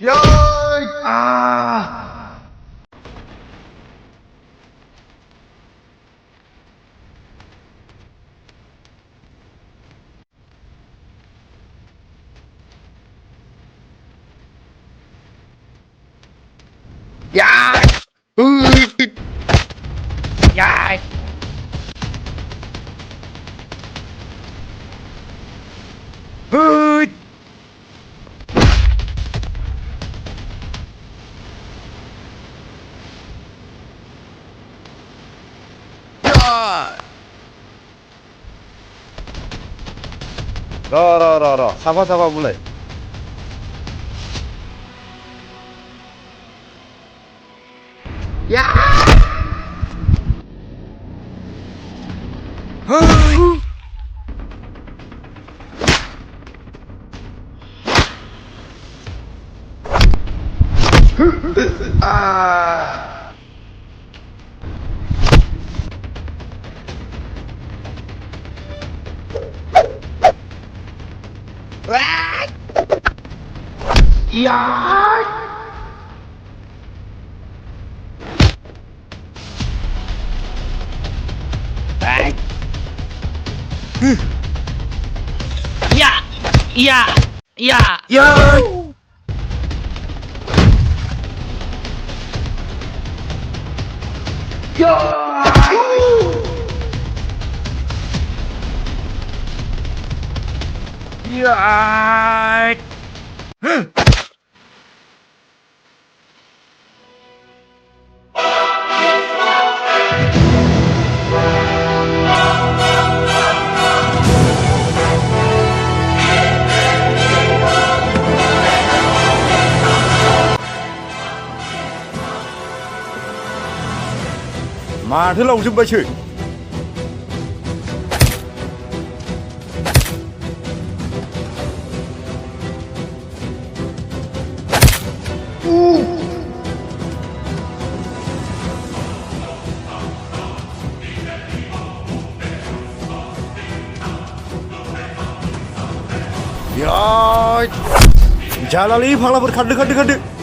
야! 아! 야! 으이! 야! 으이! 야! 사과 불래. 야! 으이! 아! 아! 야! 아이! 야! 야! 야! 야! 야! 야! Mà thế lòng xin bà chị. Ya, jalali phala berkhande khande khande.